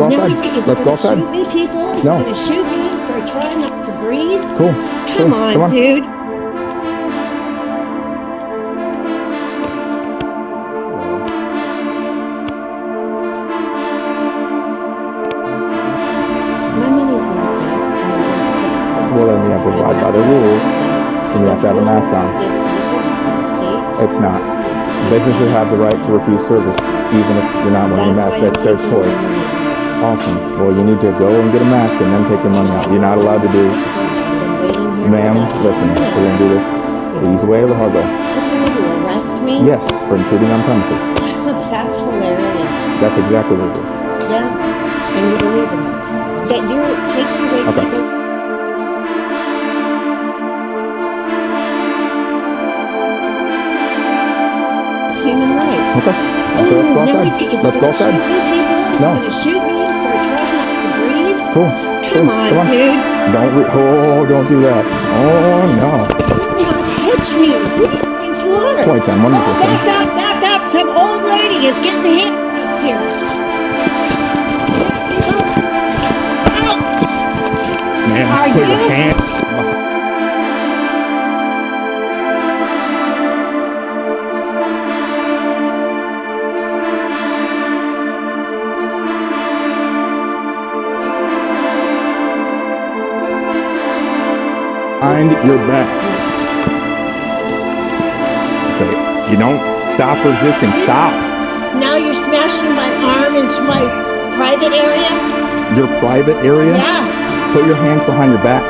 go Now outside. he's gonna Let's go outside. shoot me, people. He's No. gonna shoot me for trying not to breathe. Cool. Come on, dude. My money's in this bag, and I'm going to take it. Well, then you have to abide by the rules, and you have to have a mask on. This is the state. It's not. Businesses have the right to refuse service, even if you're not wearing a mask. That's their choice. Awesome. Well, you need to go and get a mask and then take your money out. You're not allowed to do. Ma'am, listen, we're going to do this the easy way or the hard way. What are you going to do, arrest me? Yes, for intruding on premises. That's hilarious. That's exactly what it is. Yeah, and you believe in this. That you're taking away Okay. people. It's human rights. Okay. So let's go outside. Let's go outside. No. He's gonna shoot me for trying not to breathe. Cool. Come on, dude. Don't do that. Oh, no. Do not touch me. Who do you think you are? 2010, one of these things. Back up. Some old lady is getting handcuffed here. Ow. Man, Are put your you? hands. Behind your back. So you don't stop resisting. Stop. Now you're smashing my arm into my private area? Your private area. Yeah. Put your hands behind your back.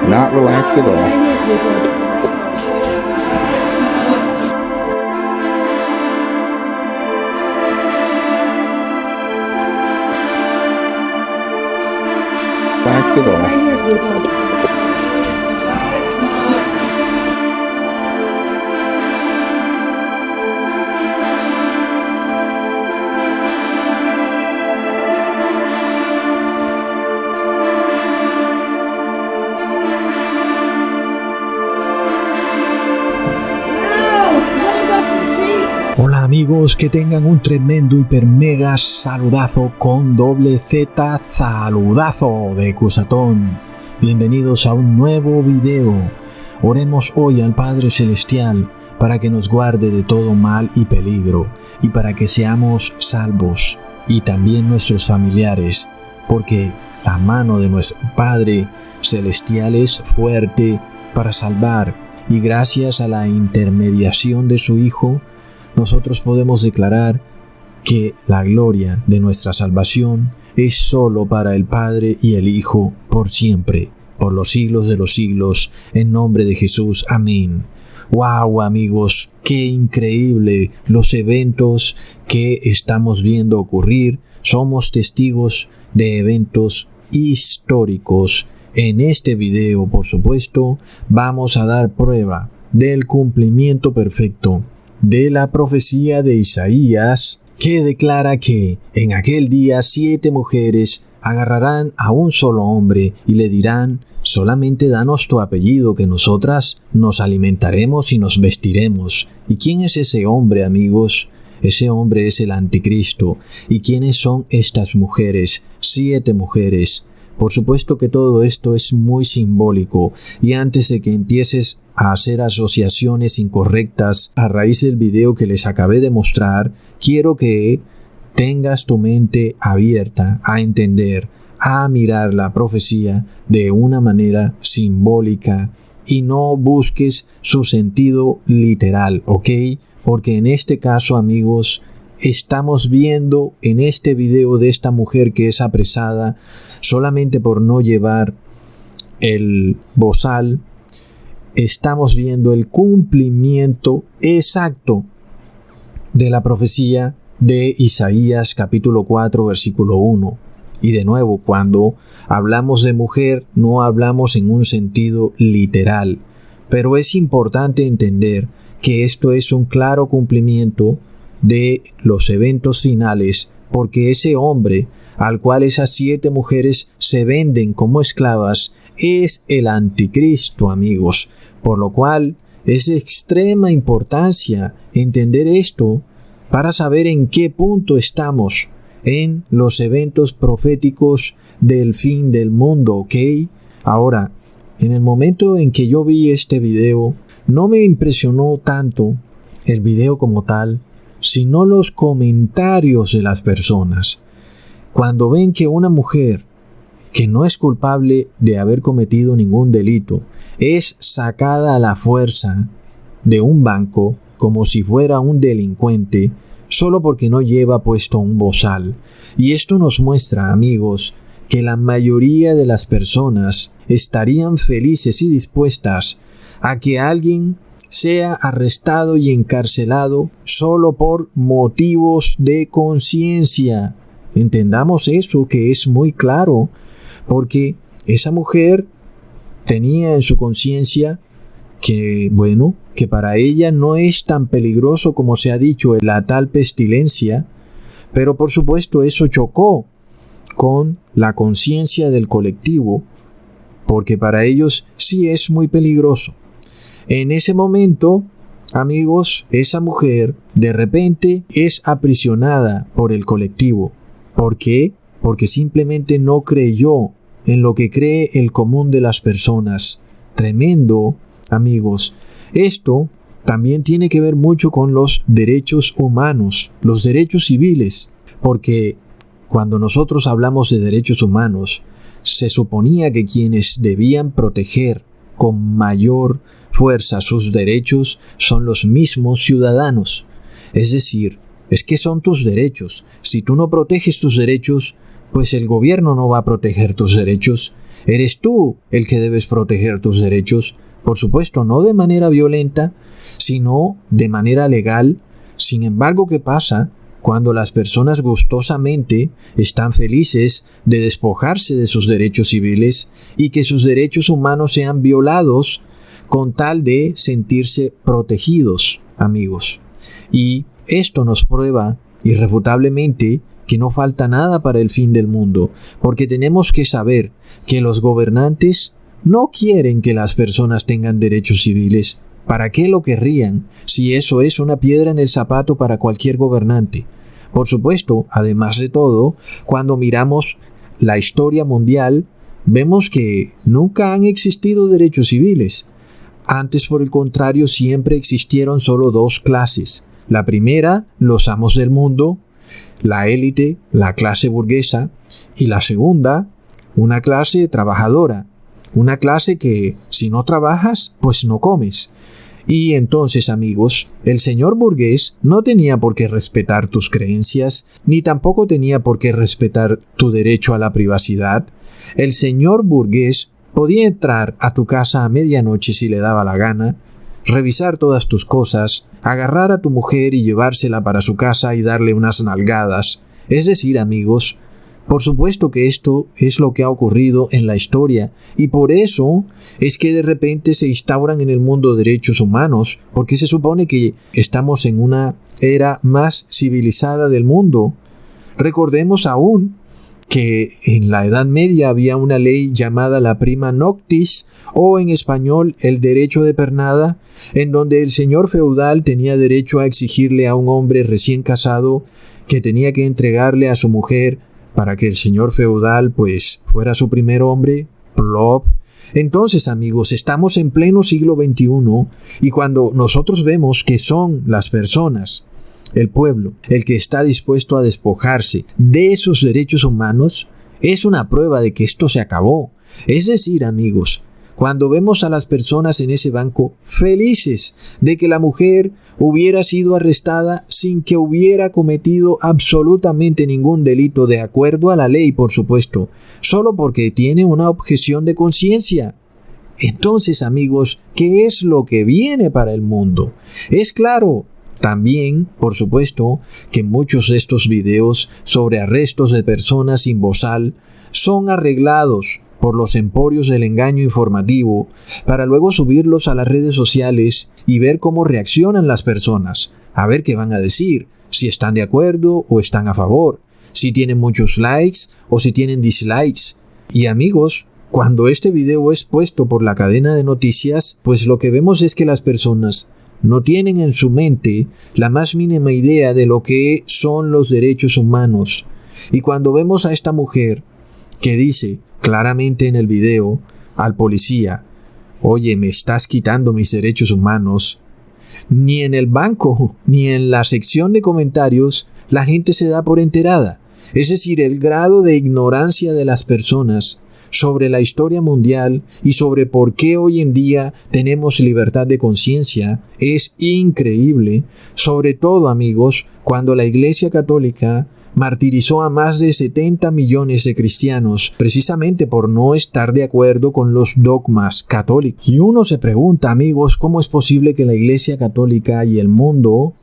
Not relaxed at all. Relaxed at all. Hola amigos, que tengan un tremendo hiper mega saludazo con doble Z, saludazo de Cusatón. Bienvenidos a un nuevo video. Oremos hoy al Padre Celestial para que nos guarde de todo mal y peligro y para que seamos salvos y también nuestros familiares, porque la mano de nuestro Padre Celestial es fuerte para salvar y gracias a la intermediación de su Hijo nosotros podemos declarar que la gloria de nuestra salvación es solo para el Padre y el Hijo por siempre, por los siglos de los siglos, en nombre de Jesús. Amén. ¡Wow, amigos! ¡Qué increíble los eventos que estamos viendo ocurrir! Somos testigos de eventos históricos. En este video, por supuesto, vamos a dar prueba del cumplimiento perfecto de la profecía de Isaías, que declara que en aquel día 7 mujeres agarrarán a un solo hombre y le dirán: solamente danos tu apellido, que nosotras nos alimentaremos y nos vestiremos. ¿Y quién es ese hombre, amigos? Ese hombre es el anticristo. ¿Y quiénes son estas mujeres? 7 mujeres. Por supuesto que todo esto es muy simbólico, y antes de que empieces a hacer asociaciones incorrectas a raíz del video que les acabé de mostrar, quiero que tengas tu mente abierta a entender, a mirar la profecía de una manera simbólica y no busques su sentido literal, ¿ok? Porque en este caso, amigos, estamos viendo en este video de esta mujer que es apresada solamente por no llevar el bozal. Estamos viendo el cumplimiento exacto de la profecía de Isaías capítulo 4 versículo 1. Y de nuevo, cuando hablamos de mujer, no hablamos en un sentido literal, pero es importante entender que esto es un claro cumplimiento de los eventos finales, porque ese hombre al cual esas 7 mujeres se venden como esclavas es el anticristo, amigos, por lo cual es de extrema importancia entender esto para saber en qué punto estamos en los eventos proféticos del fin del mundo, ¿ok? Ahora, en el momento en que yo vi este video, no me impresionó tanto el video como tal, sino los comentarios de las personas. Cuando ven que una mujer que no es culpable de haber cometido ningún delito es sacada a la fuerza de un banco como si fuera un delincuente solo porque no lleva puesto un bozal. Y esto nos muestra, amigos, que la mayoría de las personas estarían felices y dispuestas a que alguien sea arrestado y encarcelado solo por motivos de conciencia. Entendamos eso, que es muy claro, porque esa mujer tenía en su conciencia que, bueno, que para ella no es tan peligroso como se ha dicho la tal pestilencia, pero por supuesto eso chocó con la conciencia del colectivo, porque para ellos sí es muy peligroso. En ese momento, amigos, esa mujer de repente es aprisionada por el colectivo. ¿Por qué? Porque simplemente no creyó en lo que cree el común de las personas. Tremendo, amigos. Esto también tiene que ver mucho con los derechos humanos, los derechos civiles, porque cuando nosotros hablamos de derechos humanos, se suponía que quienes debían proteger con mayor fuerza sus derechos son los mismos ciudadanos. Es decir, es que son tus derechos. Si tú no proteges tus derechos, pues el gobierno no va a proteger tus derechos. Eres tú el que debes proteger tus derechos. Por supuesto, no de manera violenta, sino de manera legal. Sin embargo, ¿qué pasa cuando las personas gustosamente están felices de despojarse de sus derechos civiles y que sus derechos humanos sean violados con tal de sentirse protegidos, amigos? Y esto nos prueba irrefutablemente que no falta nada para el fin del mundo, porque tenemos que saber que los gobernantes no quieren que las personas tengan derechos civiles. ¿Para qué lo querrían si eso es una piedra en el zapato para cualquier gobernante? Por supuesto, además de todo, cuando miramos la historia mundial, vemos que nunca han existido derechos civiles. Antes, por el contrario, siempre existieron solo dos clases. La primera, los amos del mundo, la élite, la clase burguesa, y la segunda, una clase trabajadora, una clase que si no trabajas, pues no comes. Y entonces, amigos, el señor burgués no tenía por qué respetar tus creencias, ni tampoco tenía por qué respetar tu derecho a la privacidad. El señor burgués podía entrar a tu casa a medianoche si le daba la gana, revisar todas tus cosas, agarrar a tu mujer y llevársela para su casa y darle unas nalgadas. Es decir, amigos, por supuesto que esto es lo que ha ocurrido en la historia, y por eso es que de repente se instauran en el mundo derechos humanos, porque se supone que estamos en una era más civilizada del mundo. Recordemos aún que en la Edad Media había una ley llamada la prima noctis, o en español el derecho de pernada, en donde el señor feudal tenía derecho a exigirle a un hombre recién casado que tenía que entregarle a su mujer para que el señor feudal pues fuera su primer hombre. Plop. Entonces, amigos, estamos en pleno siglo XXI, y cuando nosotros vemos que son las personas, el pueblo, el que está dispuesto a despojarse de sus derechos humanos, es una prueba de que esto se acabó. Es decir, amigos, cuando vemos a las personas en ese banco felices de que la mujer hubiera sido arrestada sin que hubiera cometido absolutamente ningún delito, de acuerdo a la ley, por supuesto, solo porque tiene una objeción de conciencia. Entonces, amigos, ¿qué es lo que viene para el mundo? Es claro. También, por supuesto, que muchos de estos videos sobre arrestos de personas sin bozal son arreglados por los emporios del engaño informativo para luego subirlos a las redes sociales y ver cómo reaccionan las personas, a ver qué van a decir, si están de acuerdo o están a favor, si tienen muchos likes o si tienen dislikes. Y amigos, cuando este video es puesto por la cadena de noticias, pues lo que vemos es que las personas no tienen en su mente la más mínima idea de lo que son los derechos humanos. Y cuando vemos a esta mujer que dice claramente en el video al policía, oye, me estás quitando mis derechos humanos, ni en el banco, ni en la sección de comentarios, la gente se da por enterada. Es decir, el grado de ignorancia de las personas sobre la historia mundial y sobre por qué hoy en día tenemos libertad de conciencia es increíble, sobre todo, amigos, cuando la Iglesia Católica martirizó a más de 70 millones de cristianos precisamente por no estar de acuerdo con los dogmas católicos. Y uno se pregunta, amigos, ¿cómo es posible que la Iglesia Católica y el mundo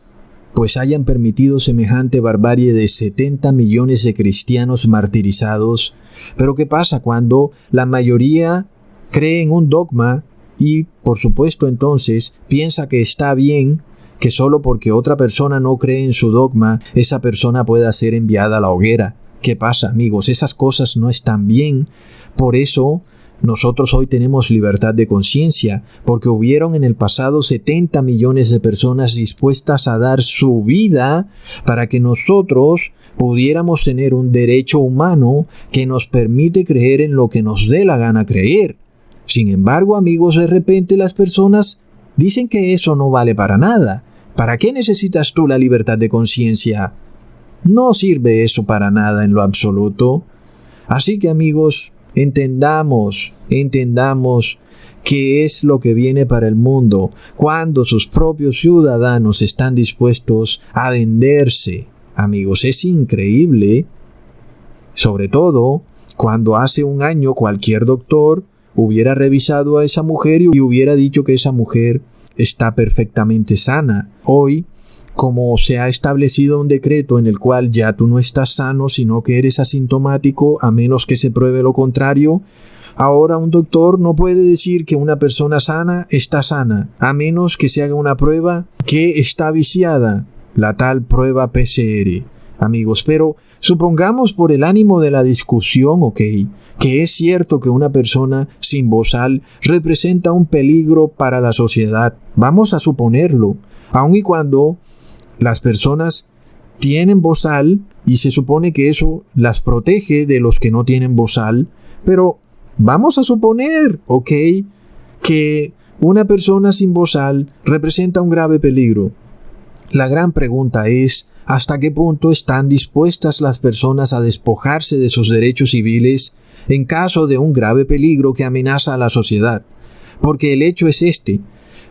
pues hayan permitido semejante barbarie de 70 millones de cristianos martirizados? Pero ¿qué pasa cuando la mayoría cree en un dogma y, por supuesto, entonces piensa que está bien que solo porque otra persona no cree en su dogma, esa persona pueda ser enviada a la hoguera? ¿Qué pasa, amigos? Esas cosas no están bien. Por eso nosotros hoy tenemos libertad de conciencia, porque hubieron en el pasado 70 millones de personas dispuestas a dar su vida para que nosotros pudiéramos tener un derecho humano que nos permite creer en lo que nos dé la gana creer. Sin embargo, amigos, de repente las personas dicen que eso no vale para nada. ¿Para qué necesitas tú la libertad de conciencia? No sirve eso para nada en lo absoluto. Así que, amigos, entendamos qué es lo que viene para el mundo cuando sus propios ciudadanos están dispuestos a venderse. Amigos, es increíble, sobre todo cuando hace un año cualquier doctor hubiera revisado a esa mujer y hubiera dicho que esa mujer está perfectamente sana. Hoy, como se ha establecido un decreto en el cual ya tú no estás sano, sino que eres asintomático, a menos que se pruebe lo contrario, ahora un doctor no puede decir que una persona sana está sana, a menos que se haga una prueba que está viciada, la tal prueba PCR. Amigos, pero supongamos por el ánimo de la discusión, que es cierto que una persona sin bozal representa un peligro para la sociedad. Vamos a suponerlo, aun y cuando las personas tienen bozal y se supone que eso las protege de los que no tienen bozal, pero vamos a suponer, que una persona sin bozal representa un grave peligro. La gran pregunta es, ¿hasta qué punto están dispuestas las personas a despojarse de sus derechos civiles en caso de un grave peligro que amenaza a la sociedad? Porque el hecho es este: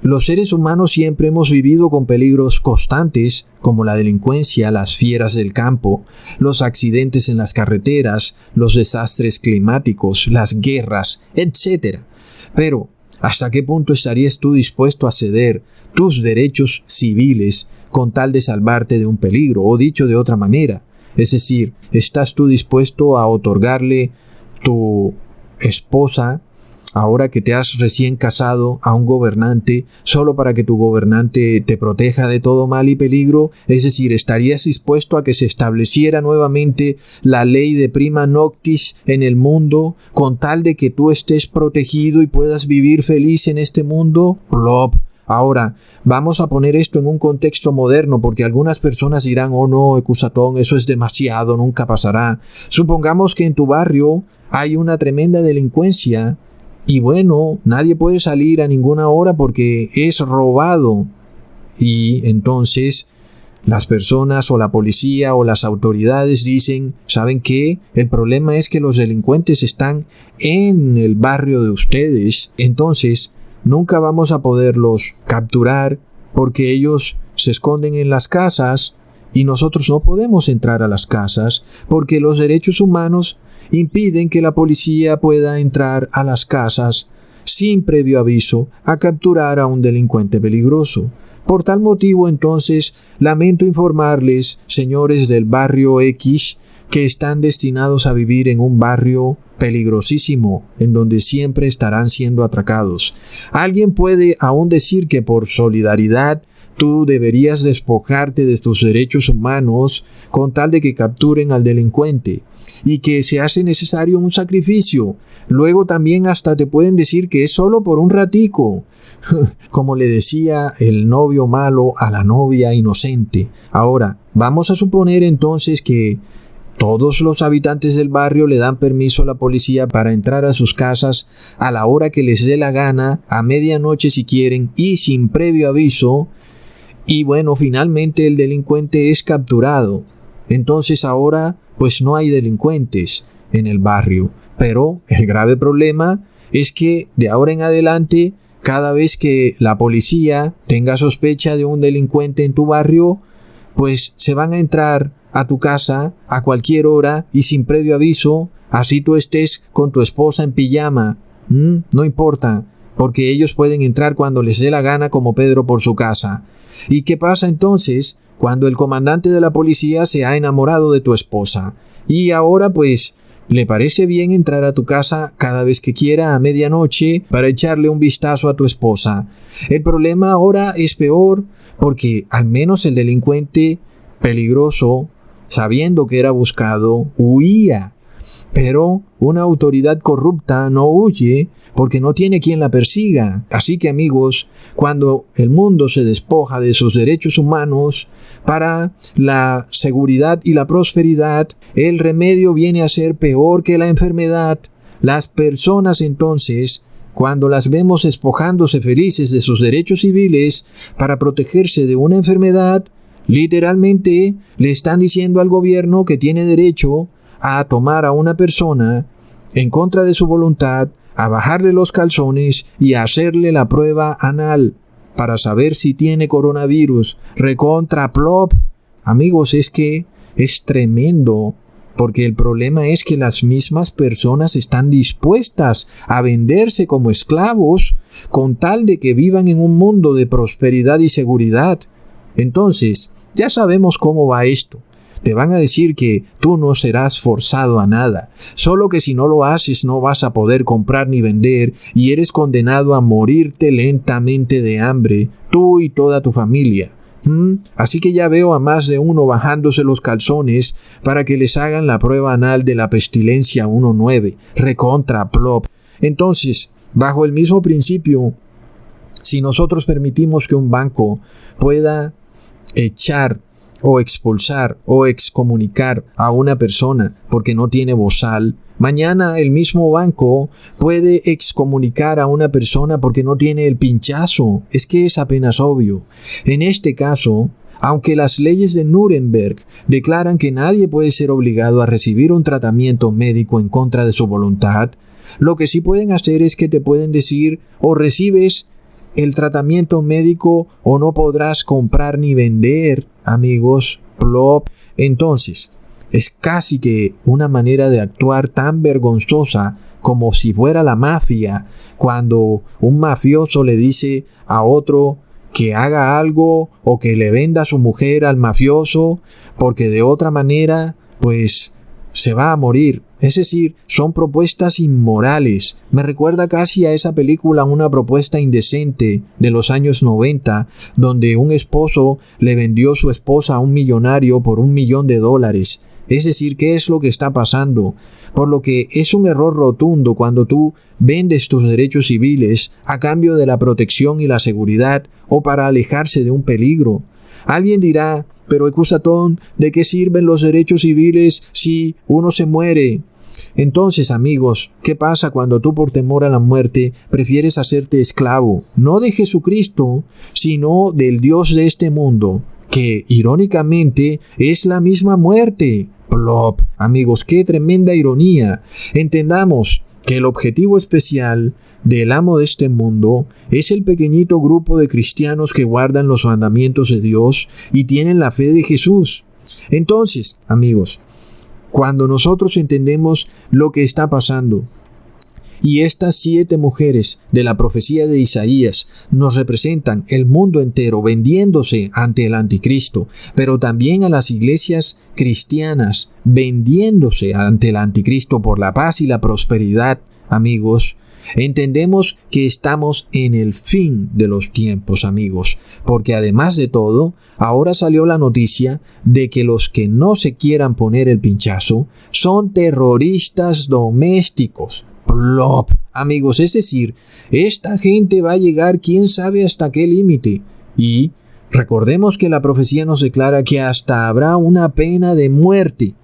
los seres humanos siempre hemos vivido con peligros constantes, como la delincuencia, las fieras del campo, los accidentes en las carreteras, los desastres climáticos, las guerras, etc. Pero, ¿hasta qué punto estarías tú dispuesto a ceder tus derechos civiles con tal de salvarte de un peligro? O dicho de otra manera, es decir, ¿estás tú dispuesto a otorgarle tu esposa, ahora que te has recién casado, a un gobernante solo para que tu gobernante te proteja de todo mal y peligro? Es decir, ¿estarías dispuesto a que se estableciera nuevamente la ley de prima noctis en el mundo con tal de que tú estés protegido y puedas vivir feliz en este mundo? Plop. Ahora, vamos a poner esto en un contexto moderno, porque algunas personas dirán, oh no, Ecusatón, eso es demasiado, nunca pasará. Supongamos que en tu barrio hay una tremenda delincuencia y bueno, nadie puede salir a ninguna hora porque es robado. Y entonces las personas o la policía o las autoridades dicen, ¿saben qué? El problema es que los delincuentes están en el barrio de ustedes. Entonces, nunca vamos a poderlos capturar porque ellos se esconden en las casas y nosotros no podemos entrar a las casas porque los derechos humanos impiden que la policía pueda entrar a las casas sin previo aviso a capturar a un delincuente peligroso. Por tal motivo, entonces, lamento informarles, señores del barrio X, que están destinados a vivir en un barrio peligrosísimo, en donde siempre estarán siendo atracados. Alguien puede aún decir que por solidaridad tú deberías despojarte de tus derechos humanos con tal de que capturen al delincuente y que se hace necesario un sacrificio. Luego también hasta te pueden decir que es solo por un ratico, como le decía el novio malo a la novia inocente. Ahora, vamos a suponer entonces que Todos los habitantes del barrio le dan permiso a la policía para entrar a sus casas a la hora que les dé la gana, a medianoche si quieren y sin previo aviso. Y bueno, finalmente el delincuente es capturado. Entonces ahora pues no hay delincuentes en el barrio. Pero el grave problema es que de ahora en adelante, cada vez que la policía tenga sospecha de un delincuente en tu barrio, pues se van a entrar a tu casa a cualquier hora y sin previo aviso, así tú estés con tu esposa en pijama. No importa, porque ellos pueden entrar cuando les dé la gana como Pedro por su casa. ¿Y qué pasa entonces cuando el comandante de la policía se ha enamorado de tu esposa? Y ahora pues le parece bien entrar a tu casa cada vez que quiera a medianoche para echarle un vistazo a tu esposa. El problema ahora es peor porque al menos el delincuente peligroso, sabiendo que era buscado, huía. Pero una autoridad corrupta no huye porque no tiene quien la persiga. Así que amigos, cuando el mundo se despoja de sus derechos humanos para la seguridad y la prosperidad, el remedio viene a ser peor que la enfermedad. Las personas entonces, cuando las vemos despojándose felices de sus derechos civiles para protegerse de una enfermedad, literalmente le están diciendo al gobierno que tiene derecho a tomar a una persona en contra de su voluntad, a bajarle los calzones y a hacerle la prueba anal para saber si tiene coronavirus. Recontra plop. Amigos, es que es tremendo, porque el problema es que las mismas personas están dispuestas a venderse como esclavos con tal de que vivan en un mundo de prosperidad y seguridad. Entonces, ya sabemos cómo va esto. Te van a decir que tú no serás forzado a nada, solo que si no lo haces no vas a poder comprar ni vender y eres condenado a morirte lentamente de hambre, tú y toda tu familia. Así que ya veo a más de uno bajándose los calzones para que les hagan la prueba anal de la pestilencia 19, recontra plop. Entonces, bajo el mismo principio, si nosotros permitimos que un banco pueda echar o expulsar o excomunicar a una persona porque no tiene bozal, mañana el mismo banco puede excomunicar a una persona porque no tiene el pinchazo. Es que es apenas obvio. En este caso, aunque las leyes de Nuremberg declaran que nadie puede ser obligado a recibir un tratamiento médico en contra de su voluntad, lo que sí pueden hacer es que te pueden decir o recibes el tratamiento médico o no podrás comprar ni vender, amigos, plop. Entonces, es casi que una manera de actuar tan vergonzosa como si fuera la mafia, cuando un mafioso le dice a otro que haga algo o que le venda a su mujer al mafioso, porque de otra manera, pues, se va a morir. Es decir, son propuestas inmorales. Me recuerda casi a esa película Una propuesta indecente de los años 90, donde un esposo le vendió su esposa a un millonario por $1 millón. Es decir, ¿qué es lo que está pasando? Por lo que es un error rotundo cuando tú vendes tus derechos civiles a cambio de la protección y la seguridad o para alejarse de un peligro. Alguien dirá, pero Ecusatón, ¿de qué sirven los derechos civiles si uno se muere? Entonces, amigos, ¿qué pasa cuando tú por temor a la muerte prefieres hacerte esclavo, no de Jesucristo, sino del Dios de este mundo, que irónicamente es la misma muerte? Plop. Amigos, qué tremenda ironía. Entendamos que el objetivo especial del amo de este mundo es el pequeñito grupo de cristianos que guardan los mandamientos de Dios y tienen la fe de Jesús. Entonces, amigos, cuando nosotros entendemos lo que está pasando, y estas 7 mujeres de la profecía de Isaías nos representan el mundo entero vendiéndose ante el anticristo, pero también a las iglesias cristianas vendiéndose ante el anticristo por la paz y la prosperidad, amigos, entendemos que estamos en el fin de los tiempos, amigos, porque además de todo, ahora salió la noticia de que los que no se quieran poner el pinchazo son terroristas domésticos. Plop, amigos, es decir, esta gente va a llegar quién sabe hasta qué límite. Y recordemos que la profecía nos declara que hasta habrá una pena de muerte.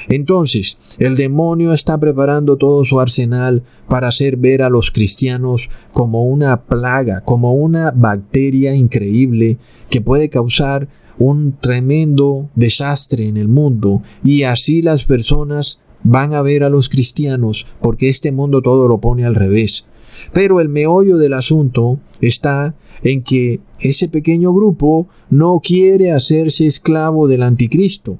Entonces, el demonio está preparando todo su arsenal para hacer ver a los cristianos como una plaga, como una bacteria increíble que puede causar un tremendo desastre en el mundo, y así las personas van a ver a los cristianos, porque este mundo todo lo pone al revés. Pero el meollo del asunto está en que ese pequeño grupo no quiere hacerse esclavo del anticristo.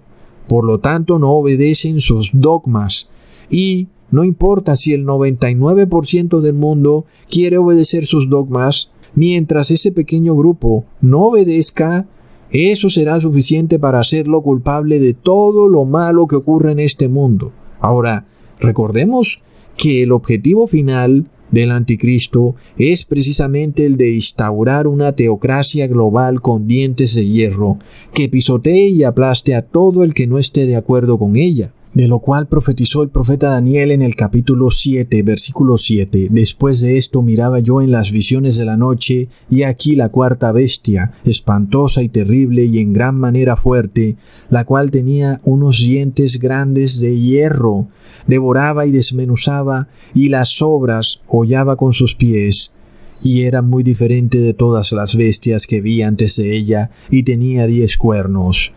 Por lo tanto, no obedecen sus dogmas. Y no importa si el 99% del mundo quiere obedecer sus dogmas, mientras ese pequeño grupo no obedezca, eso será suficiente para hacerlo culpable de todo lo malo que ocurre en este mundo. Ahora, recordemos que el objetivo final del anticristo es precisamente el de instaurar una teocracia global con dientes de hierro, que pisotee y aplaste a todo el que no esté de acuerdo con ella. De lo cual profetizó el profeta Daniel en el capítulo 7, versículo 7. Después de esto miraba yo en las visiones de la noche, y aquí la cuarta bestia, espantosa y terrible y en gran manera fuerte, la cual tenía unos dientes grandes de hierro, devoraba y desmenuzaba, y las sobras hollaba con sus pies, y era muy diferente de todas las bestias que vi antes de ella, y tenía 10 cuernos.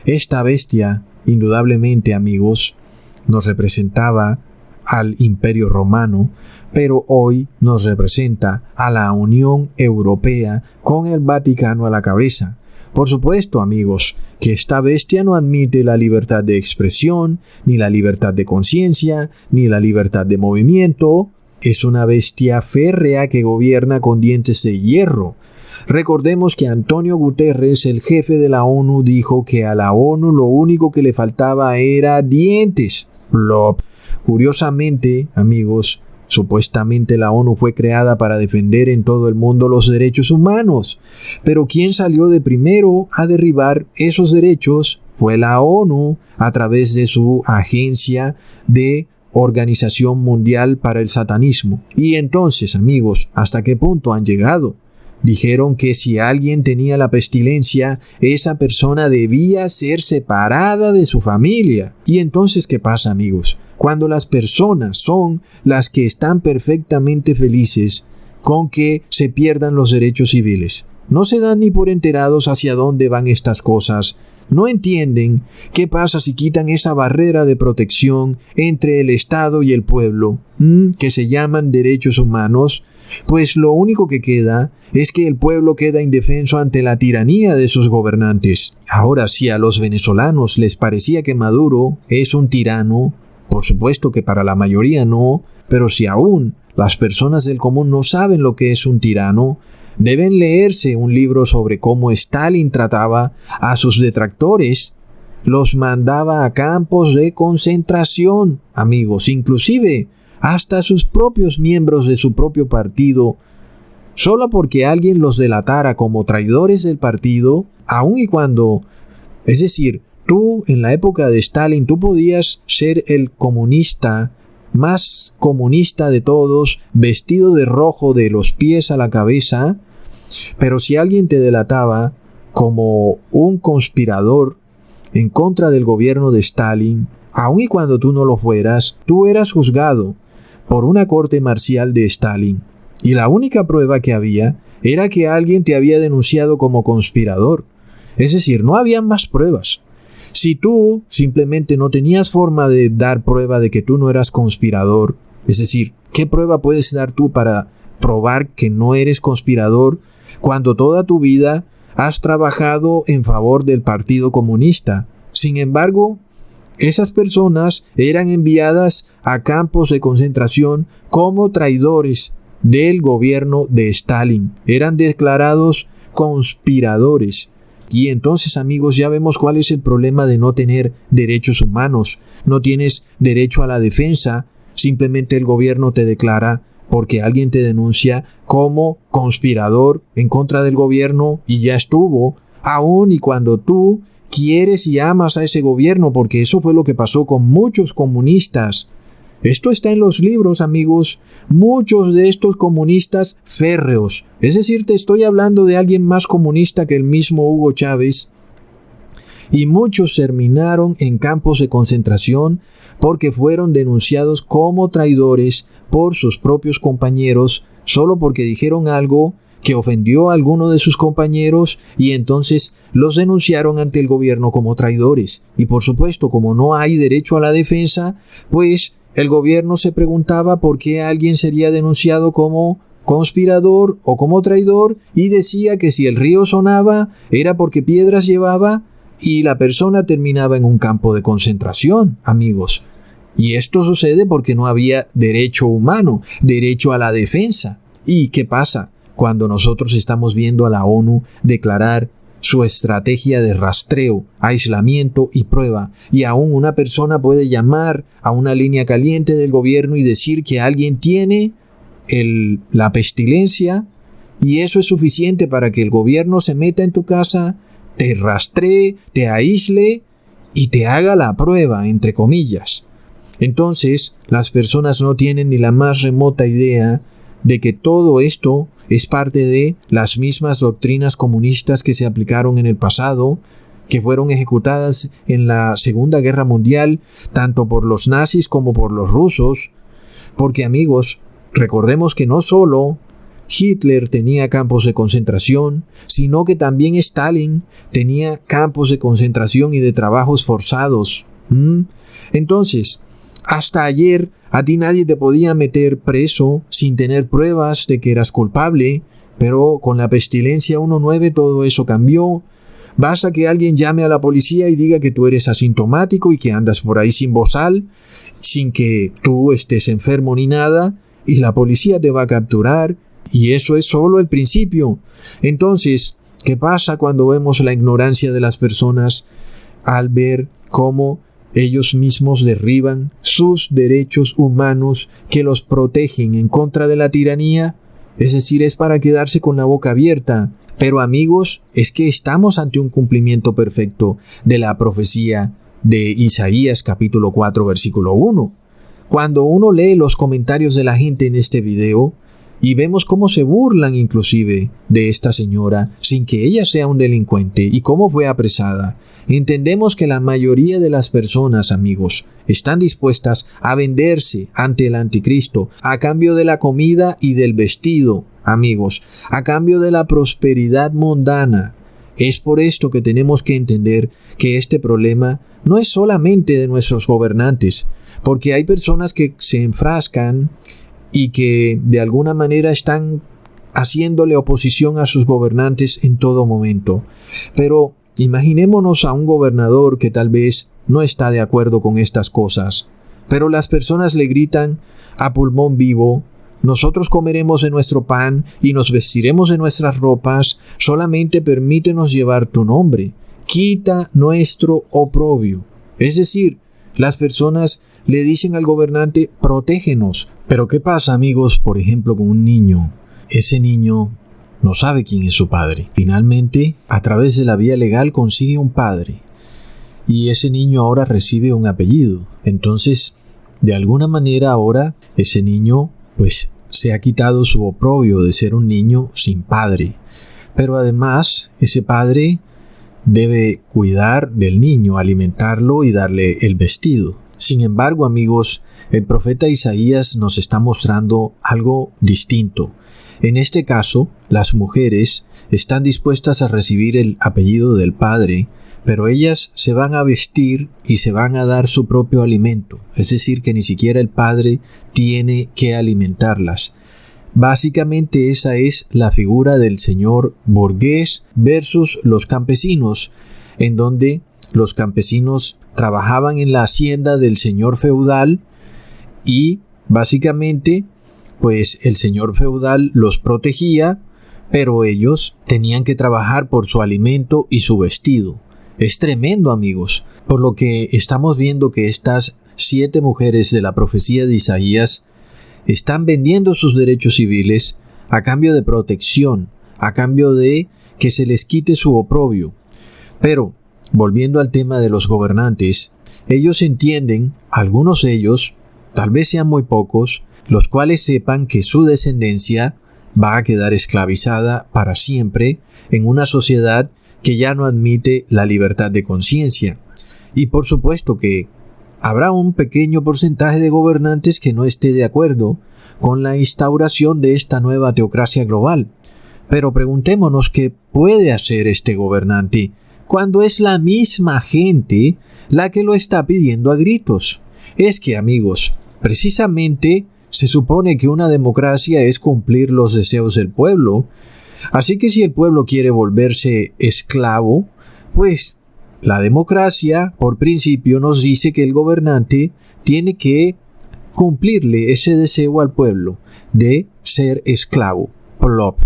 Esta bestia, indudablemente, amigos, nos representaba al Imperio Romano, pero hoy nos representa a la Unión Europea con el Vaticano a la cabeza. Por supuesto, amigos, que esta bestia no admite la libertad de expresión, ni la libertad de conciencia, ni la libertad de movimiento. Es una bestia férrea que gobierna con dientes de hierro. Recordemos que Antonio Guterres, el jefe de la ONU, dijo que a la ONU lo único que le faltaba era dientes. Plop. Curiosamente, amigos, supuestamente la ONU fue creada para defender en todo el mundo los derechos humanos. Pero ¿quién salió de primero a derribar esos derechos? Fue la ONU, a través de su agencia de Organización Mundial para el Satanismo. Y entonces, amigos, ¿hasta qué punto han llegado? Dijeron que si alguien tenía la pestilencia, esa persona debía ser separada de su familia. ¿Y entonces qué pasa, amigos? Cuando las personas son las que están perfectamente felices con que se pierdan los derechos civiles, no se dan ni por enterados hacia dónde van estas cosas, no entienden qué pasa si quitan esa barrera de protección entre el Estado y el pueblo, que se llaman derechos humanos, pues lo único que queda es que el pueblo queda indefenso ante la tiranía de sus gobernantes. Ahora, si a los venezolanos les parecía que Maduro es un tirano, por supuesto que para la mayoría no, pero si aún las personas del común no saben lo que es un tirano, deben leerse un libro sobre cómo Stalin trataba a sus detractores. Los mandaba a campos de concentración, amigos, inclusive hasta sus propios miembros de su propio partido, solo porque alguien los delatara como traidores del partido, aun y cuando, es decir, tú en la época de Stalin, tú podías ser el comunista más comunista de todos, vestido de rojo de los pies a la cabeza, pero si alguien te delataba como un conspirador en contra del gobierno de Stalin, aun y cuando tú no lo fueras, tú eras juzgado por una corte marcial de Stalin. Y la única prueba que había era que alguien te había denunciado como conspirador. Es decir, no había más pruebas. Si tú simplemente no tenías forma de dar prueba de que tú no eras conspirador, es decir, ¿qué prueba puedes dar tú para probar que no eres conspirador cuando toda tu vida has trabajado en favor del Partido Comunista? Sin embargo, esas personas eran enviadas a campos de concentración como traidores del gobierno de Stalin. Eran declarados conspiradores. Y entonces, amigos, ya vemos cuál es el problema de no tener derechos humanos. No tienes derecho a la defensa. Simplemente el gobierno te declara porque alguien te denuncia como conspirador en contra del gobierno y ya estuvo. Aun y cuando tú quieres y amas a ese gobierno, porque eso fue lo que pasó con muchos comunistas. Esto está en los libros, amigos. Muchos de estos comunistas férreos, es decir, te estoy hablando de alguien más comunista que el mismo Hugo Chávez, y muchos terminaron en campos de concentración porque fueron denunciados como traidores por sus propios compañeros solo porque dijeron algo que ofendió a alguno de sus compañeros y entonces los denunciaron ante el gobierno como traidores. Y por supuesto, como no hay derecho a la defensa, pues el gobierno se preguntaba por qué alguien sería denunciado como conspirador o como traidor y decía que si el río sonaba era porque piedras llevaba y la persona terminaba en un campo de concentración, amigos. Y esto sucede porque no había derecho humano, derecho a la defensa. ¿Y qué pasa cuando nosotros estamos viendo a la ONU declarar su estrategia de rastreo, aislamiento y prueba? Y aún una persona puede llamar a una línea caliente del gobierno y decir que alguien tiene la pestilencia y eso es suficiente para que el gobierno se meta en tu casa, te rastree, te aísle y te haga la prueba, entre comillas. Entonces, las personas no tienen ni la más remota idea de que todo esto es parte de las mismas doctrinas comunistas que se aplicaron en el pasado, que fueron ejecutadas en la Segunda Guerra Mundial, tanto por los nazis como por los rusos. Porque, amigos, recordemos que no solo Hitler tenía campos de concentración, sino que también Stalin tenía campos de concentración y de trabajos forzados. Entonces, hasta ayer a ti nadie te podía meter preso sin tener pruebas de que eras culpable, pero con la pestilencia 1.9 todo eso cambió. Basta que alguien llame a la policía y diga que tú eres asintomático y que andas por ahí sin bozal, sin que tú estés enfermo ni nada, y la policía te va a capturar, y eso es solo el principio. Entonces, ¿qué pasa cuando vemos la ignorancia de las personas al ver cómo ellos mismos derriban sus derechos humanos que los protegen en contra de la tiranía? Es decir, es para quedarse con la boca abierta. Pero amigos, es que estamos ante un cumplimiento perfecto de la profecía de Isaías capítulo 4 versículo 1. Cuando uno lee los comentarios de la gente en este video y vemos cómo se burlan inclusive de esta señora sin que ella sea un delincuente y cómo fue apresada, entendemos que la mayoría de las personas, amigos, están dispuestas a venderse ante el anticristo a cambio de la comida y del vestido, amigos, a cambio de la prosperidad mundana. Es por esto que tenemos que entender que este problema no es solamente de nuestros gobernantes, porque hay personas que se enfrascan y que de alguna manera están haciéndole oposición a sus gobernantes en todo momento. Pero imaginémonos a un gobernador que tal vez no está de acuerdo con estas cosas, pero las personas le gritan a pulmón vivo: nosotros comeremos de nuestro pan y nos vestiremos de nuestras ropas, solamente permítenos llevar tu nombre, quita nuestro oprobio. Es decir, las personas le dicen al gobernante: protégenos. Pero ¿qué pasa, amigos, por ejemplo, con un niño? Ese niño no sabe quién es su padre. Finalmente, a través de la vía legal consigue un padre. Y ese niño ahora recibe un apellido. Entonces, de alguna manera ahora, ese niño, pues, se ha quitado su oprobio de ser un niño sin padre. Pero además, ese padre debe cuidar del niño, alimentarlo y darle el vestido. Sin embargo, amigos, el profeta Isaías nos está mostrando algo distinto. En este caso, las mujeres están dispuestas a recibir el apellido del padre, pero ellas se van a vestir y se van a dar su propio alimento. Es decir, que ni siquiera el padre tiene que alimentarlas. Básicamente esa es la figura del señor burgués versus los campesinos, en donde los campesinos trabajaban en la hacienda del señor feudal y básicamente pues el señor feudal los protegía, pero ellos tenían que trabajar por su alimento y su vestido. Es tremendo, amigos, por lo que estamos viendo que estas 7 mujeres de la profecía de Isaías están vendiendo sus derechos civiles a cambio de protección, a cambio de que se les quite su oprobio. Pero, volviendo al tema de los gobernantes, ellos entienden, algunos de ellos, tal vez sean muy pocos, los cuales sepan que su descendencia va a quedar esclavizada para siempre en una sociedad que ya no admite la libertad de conciencia. Y por supuesto que habrá un pequeño porcentaje de gobernantes que no esté de acuerdo con la instauración de esta nueva teocracia global. Pero preguntémonos qué puede hacer este gobernante cuando es la misma gente la que lo está pidiendo a gritos. Es que, amigos, precisamente se supone que una democracia es cumplir los deseos del pueblo. Así que si el pueblo quiere volverse esclavo, pues la democracia, por principio, nos dice que el gobernante tiene que cumplirle ese deseo al pueblo de ser esclavo. Plop.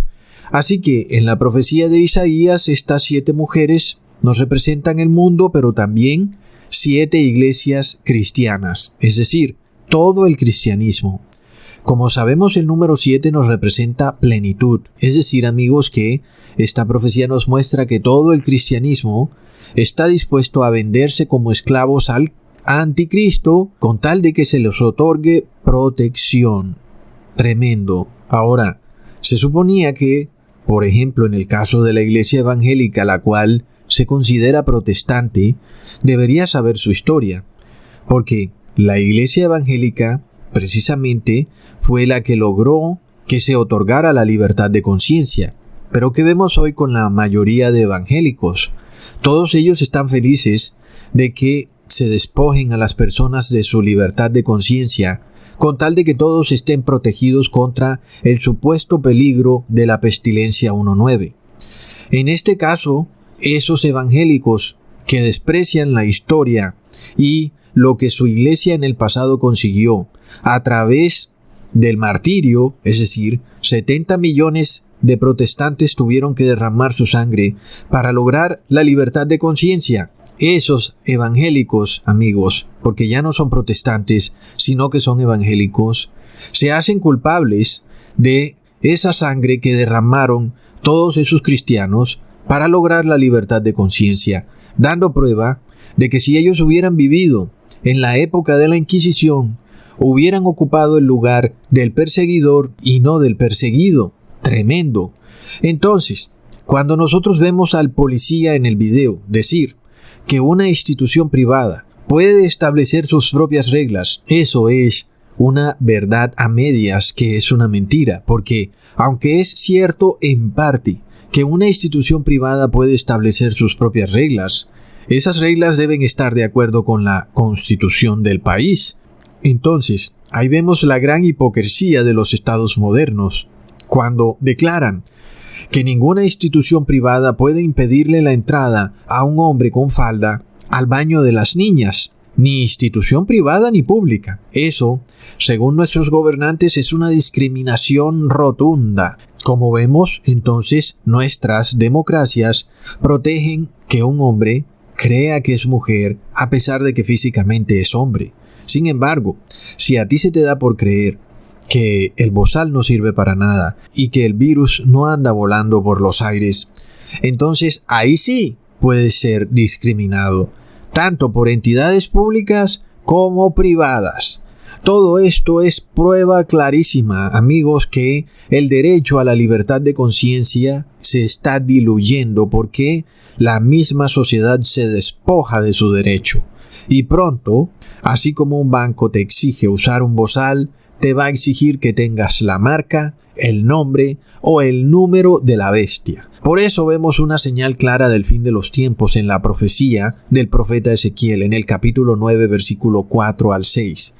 Así que en la profecía de Isaías, estas 7 mujeres nos representan el mundo, pero también 7 iglesias cristianas, es decir, todo el cristianismo. Como sabemos, el número 7 nos representa plenitud, es decir, amigos, que esta profecía nos muestra que todo el cristianismo está dispuesto a venderse como esclavos al anticristo con tal de que se les otorgue protección. Tremendo. Ahora, se suponía que, por ejemplo, en el caso de la iglesia evangélica, la cual se considera protestante, debería saber su historia, porque la iglesia evangélica precisamente fue la que logró que se otorgara la libertad de conciencia. Pero ¿qué vemos hoy con la mayoría de evangélicos? Todos ellos están felices de que se despojen a las personas de su libertad de conciencia, con tal de que todos estén protegidos contra el supuesto peligro de la pestilencia 1.9. En este caso, esos evangélicos que desprecian la historia y lo que su iglesia en el pasado consiguió a través del martirio, es decir, 70 millones de protestantes tuvieron que derramar su sangre para lograr la libertad de conciencia. Esos evangélicos, amigos, porque ya no son protestantes, sino que son evangélicos, se hacen culpables de esa sangre que derramaron todos esos cristianos para lograr la libertad de conciencia, dando prueba de que si ellos hubieran vivido en la época de la Inquisición, hubieran ocupado el lugar del perseguidor y no del perseguido. Tremendo. Entonces, cuando nosotros vemos al policía en el video decir que una institución privada puede establecer sus propias reglas, eso es una verdad a medias, que es una mentira, porque aunque es cierto en parte que una institución privada puede establecer sus propias reglas, esas reglas deben estar de acuerdo con la Constitución del país. Entonces, ahí vemos la gran hipocresía de los estados modernos, cuando declaran que ninguna institución privada puede impedirle la entrada a un hombre con falda al baño de las niñas, ni institución privada ni pública. Eso, según nuestros gobernantes, es una discriminación rotunda. Como vemos, entonces, nuestras democracias protegen que un hombre crea que es mujer a pesar de que físicamente es hombre. Sin embargo, si a ti se te da por creer que el bozal no sirve para nada y que el virus no anda volando por los aires, entonces ahí sí puedes ser discriminado, tanto por entidades públicas como privadas. Todo esto es prueba clarísima, amigos, que el derecho a la libertad de conciencia se está diluyendo porque la misma sociedad se despoja de su derecho. Y pronto, así como un banco te exige usar un bozal, te va a exigir que tengas la marca, el nombre o el número de la bestia. Por eso vemos una señal clara del fin de los tiempos en la profecía del profeta Ezequiel en el capítulo 9, versículo 4 al 6.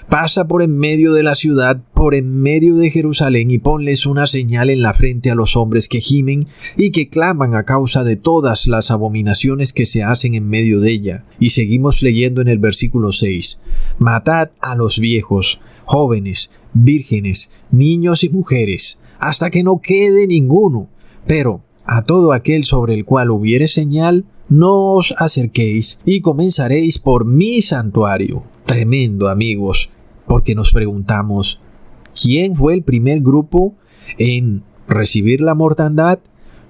Pasa por en medio de la ciudad, por en medio de Jerusalén, y ponles una señal en la frente a los hombres que gimen y que claman a causa de todas las abominaciones que se hacen en medio de ella. Y seguimos leyendo en el versículo 6. Matad a los viejos, jóvenes, vírgenes, niños y mujeres, hasta que no quede ninguno. Pero a todo aquel sobre el cual hubiere señal, no os acerquéis, y comenzaréis por mi santuario. Tremendo, amigos, porque nos preguntamos, ¿quién fue el primer grupo en recibir la mortandad?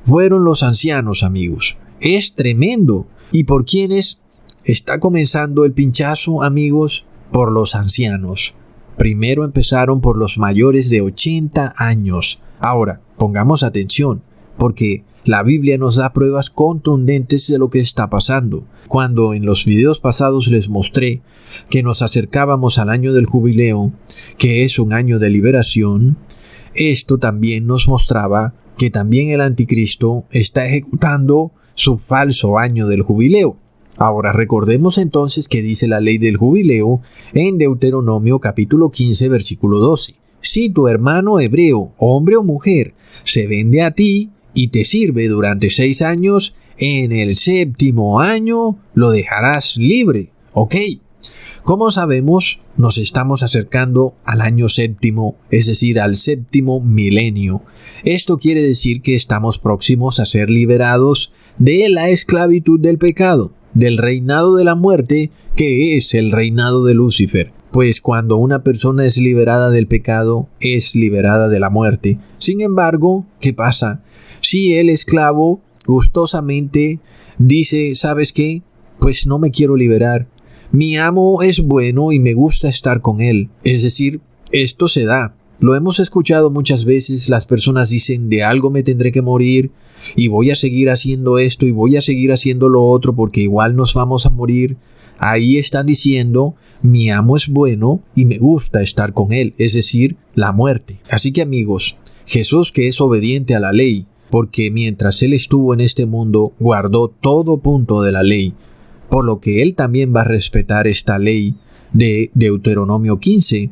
Fueron los ancianos, amigos. Es tremendo. ¿Y por quiénes está comenzando el pinchazo, amigos? Por los ancianos. Primero empezaron por los mayores de 80 años. Ahora, pongamos atención. porque la Biblia nos da pruebas contundentes de lo que está pasando. Cuando en los videos pasados les mostré que nos acercábamos al año del jubileo, que es un año de liberación, esto también nos mostraba que también el anticristo está ejecutando su falso año del jubileo. Ahora recordemos entonces que dice la ley del jubileo en Deuteronomio capítulo 15 versículo 12. Si tu hermano hebreo, hombre o mujer, se vende a ti y te sirve durante 6 años, en el 7º año lo dejarás libre. ¿Ok? Como sabemos, nos estamos acercando al año 7º, es decir, al 7º milenio. Esto quiere decir que estamos próximos a ser liberados de la esclavitud del pecado, del reinado de la muerte, que es el reinado de Lucifer. Pues cuando una persona es liberada del pecado, es liberada de la muerte. Sin embargo, ¿qué pasa? Si el esclavo gustosamente dice, ¿sabes qué? Pues no me quiero liberar. Mi amo es bueno y me gusta estar con él. Es decir, esto se da. Lo hemos escuchado muchas veces, las personas dicen, de algo me tendré que morir y voy a seguir haciendo esto y voy a seguir haciendo lo otro porque igual nos vamos a morir. Ahí están diciendo, mi amo es bueno y me gusta estar con él, es decir, la muerte. Así que amigos, Jesús, que es obediente a la ley, porque mientras él estuvo en este mundo, guardó todo punto de la ley, por lo que él también va a respetar esta ley de Deuteronomio 15.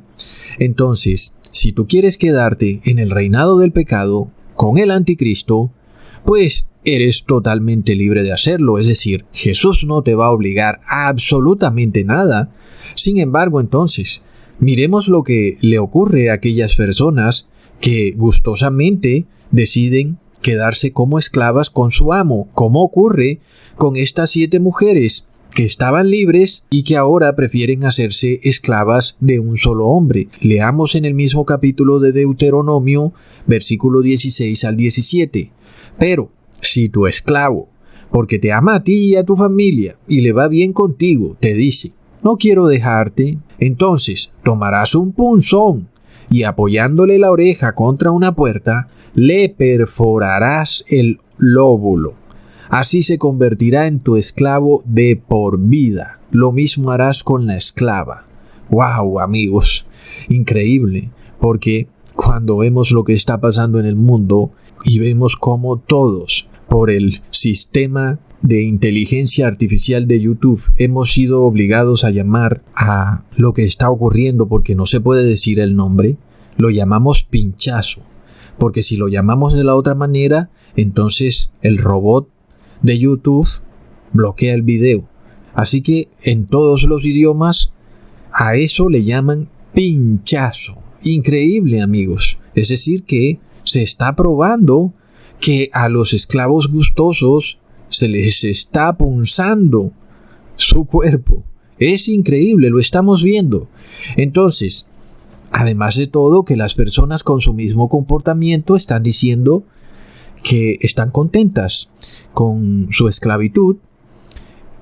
Entonces, si tú quieres quedarte en el reinado del pecado con el anticristo, pues eres totalmente libre de hacerlo. Es decir, Jesús no te va a obligar a absolutamente nada. Sin embargo, entonces, miremos lo que le ocurre a aquellas personas que gustosamente deciden quedarse como esclavas con su amo, como ocurre con estas 7 mujeres que estaban libres y que ahora prefieren hacerse esclavas de un solo hombre. Leamos en el mismo capítulo de Deuteronomio, versículo 16 al 17. Pero si tu esclavo, porque te ama a ti y a tu familia y le va bien contigo, te dice, no quiero dejarte, entonces tomarás un punzón y apoyándole la oreja contra una puerta, le perforarás el lóbulo. Así se convertirá en tu esclavo de por vida. Lo mismo harás con la esclava. ¡Wow, amigos! Increíble, porque cuando vemos lo que está pasando en el mundo y vemos cómo todos, por el sistema de inteligencia artificial de YouTube, hemos sido obligados a llamar a lo que está ocurriendo, porque no se puede decir el nombre, lo llamamos pinchazo. Porque si lo llamamos de la otra manera, entonces el robot de YouTube bloquea el video. Así que en todos los idiomas a eso le llaman pinchazo. Increíble, amigos. Es decir que se está probando que a los esclavos gustosos se les está punzando su cuerpo. Es increíble, lo estamos viendo. Entonces, además de todo, que las personas con su mismo comportamiento están diciendo que están contentas con su esclavitud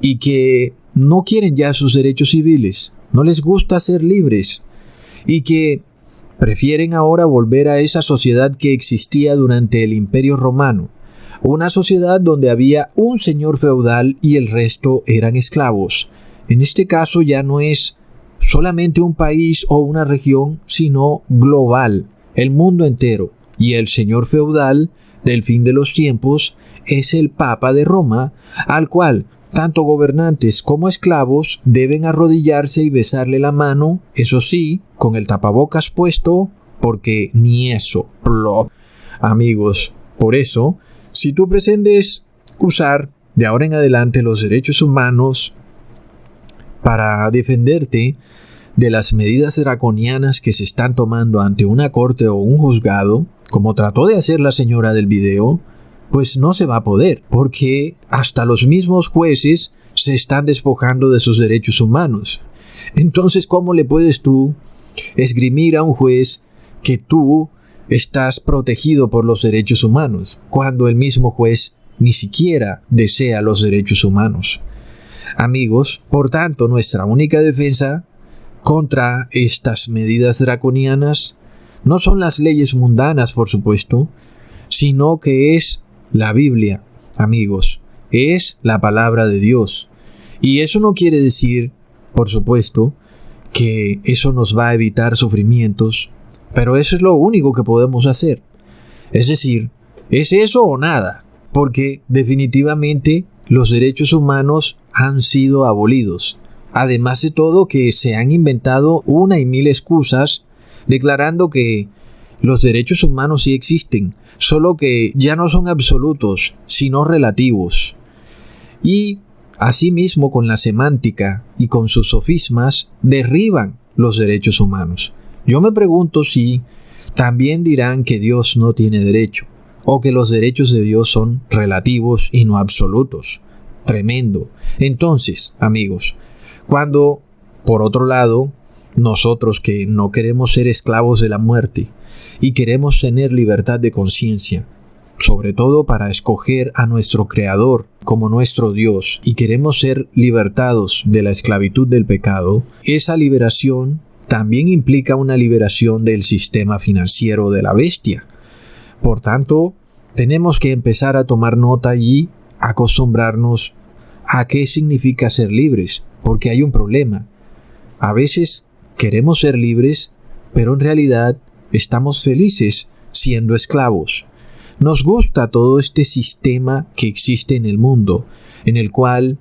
y que no quieren ya sus derechos civiles, no les gusta ser libres y que prefieren ahora volver a esa sociedad que existía durante el Imperio Romano, una sociedad donde había un señor feudal y el resto eran esclavos. En este caso ya no es solamente un país o una región, sino global, el mundo entero. Y el señor feudal del fin de los tiempos es el Papa de Roma, al cual tanto gobernantes como esclavos deben arrodillarse y besarle la mano, eso sí, con el tapabocas puesto, porque ni eso. Amigos, por eso, si tú pretendes usar de ahora en adelante los derechos humanos para defenderte de las medidas draconianas que se están tomando ante una corte o un juzgado, como trató de hacer la señora del video, pues no se va a poder, porque hasta los mismos jueces se están despojando de sus derechos humanos. Entonces, ¿cómo le puedes tú esgrimir a un juez que tú estás protegido por los derechos humanos, cuando el mismo juez ni siquiera desea los derechos humanos? Amigos, por tanto, nuestra única defensa contra estas medidas draconianas no son las leyes mundanas, por supuesto, sino que es La Biblia, amigos, es la palabra de Dios. Y eso no quiere decir, por supuesto, que eso nos va a evitar sufrimientos, pero eso es lo único que podemos hacer. Es decir, es eso o nada, porque definitivamente los derechos humanos han sido abolidos. Además de todo que se han inventado una y mil excusas declarando que los derechos humanos sí existen, solo que ya no son absolutos, sino relativos. Y asimismo con la semántica y con sus sofismas derriban los derechos humanos. Yo me pregunto si también dirán que Dios no tiene derecho, o que los derechos de Dios son relativos y no absolutos. Tremendo. Entonces, amigos, cuando, por otro lado, nosotros que no queremos ser esclavos de la muerte y queremos tener libertad de conciencia, sobre todo para escoger a nuestro Creador como nuestro Dios, y queremos ser libertados de la esclavitud del pecado, esa liberación también implica una liberación del sistema financiero de la bestia. Por tanto, tenemos que empezar a tomar nota y acostumbrarnos a qué significa ser libres, porque hay un problema. A veces queremos ser libres, pero en realidad estamos felices siendo esclavos. Nos gusta todo este sistema que existe en el mundo, en el cual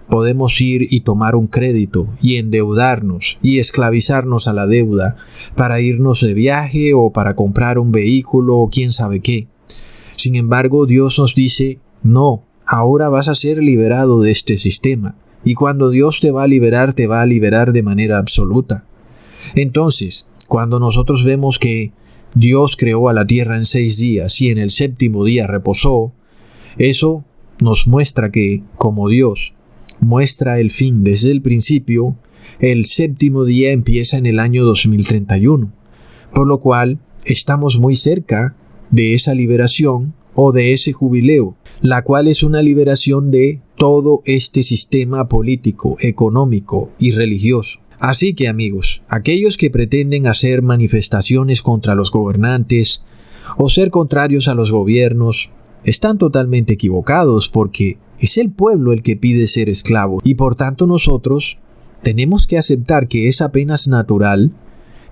podemos ir y tomar un crédito y endeudarnos y esclavizarnos a la deuda para irnos de viaje o para comprar un vehículo o quién sabe qué. Sin embargo, Dios nos dice, no, ahora vas a ser liberado de este sistema. Y cuando Dios te va a liberar de manera absoluta. Entonces, cuando nosotros vemos que Dios creó a la tierra en 6 días y en el 7º día reposó, eso nos muestra que, como Dios muestra el fin desde el principio, el 7º día empieza en el año 2031, por lo cual estamos muy cerca de esa liberación o de ese jubileo, la cual es una liberación de todo este sistema político, económico y religioso. Así que, amigos, aquellos que pretenden hacer manifestaciones contra los gobernantes o ser contrarios a los gobiernos están totalmente equivocados, porque es el pueblo el que pide ser esclavo y por tanto nosotros tenemos que aceptar que es apenas natural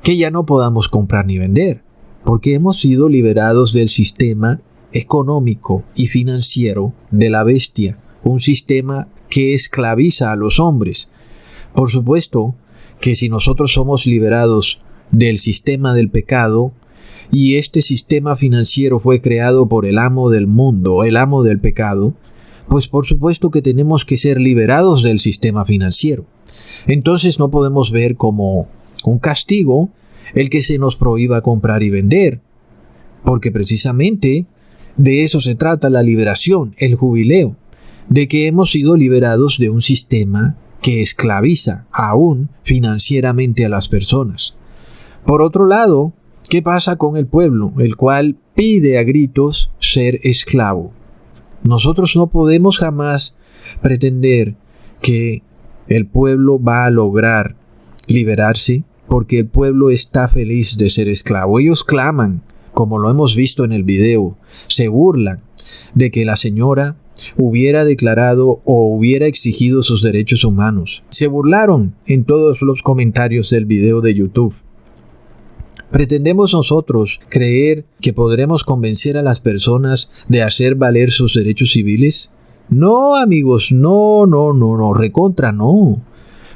que ya no podamos comprar ni vender, porque hemos sido liberados del sistema económico y financiero de la bestia, un sistema que esclaviza a los hombres. Por supuesto que si nosotros somos liberados del sistema del pecado, y este sistema financiero fue creado por el amo del mundo, el amo del pecado, pues por supuesto que tenemos que ser liberados del sistema financiero. Entonces no podemos ver como un castigo el que se nos prohíba comprar y vender, porque precisamente de eso se trata la liberación, el jubileo, de que hemos sido liberados de un sistema que esclaviza aún financieramente a las personas. Por otro lado, ¿qué pasa con el pueblo, el cual pide a gritos ser esclavo? Nosotros no podemos jamás pretender que el pueblo va a lograr liberarse, porque el pueblo está feliz de ser esclavo. Ellos claman, como lo hemos visto en el video, se burlan de que la señora hubiera declarado o hubiera exigido sus derechos humanos. Se burlaron en todos los comentarios del video de YouTube. ¿Pretendemos nosotros creer que podremos convencer a las personas de hacer valer sus derechos civiles? No, amigos, no, recontra no.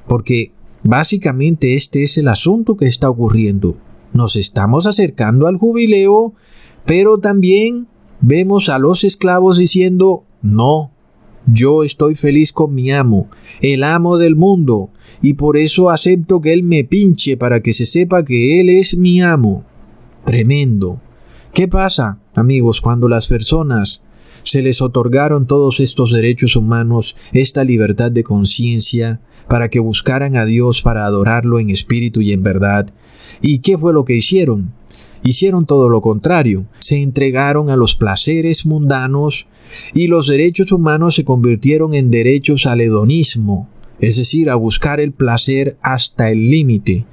Porque básicamente este es el asunto que está ocurriendo. Nos estamos acercando al jubileo, pero también vemos a los esclavos diciendo, no, yo estoy feliz con mi amo, el amo del mundo, y por eso acepto que él me pinche para que se sepa que él es mi amo. Tremendo. ¿Qué pasa, amigos, cuando las personas se les otorgaron todos estos derechos humanos, esta libertad de conciencia, para que buscaran a Dios para adorarlo en espíritu y en verdad? ¿Y qué fue lo que hicieron? Hicieron todo lo contrario. Se entregaron a los placeres mundanos y los derechos humanos se convirtieron en derechos al hedonismo, es decir, a buscar el placer hasta el límite.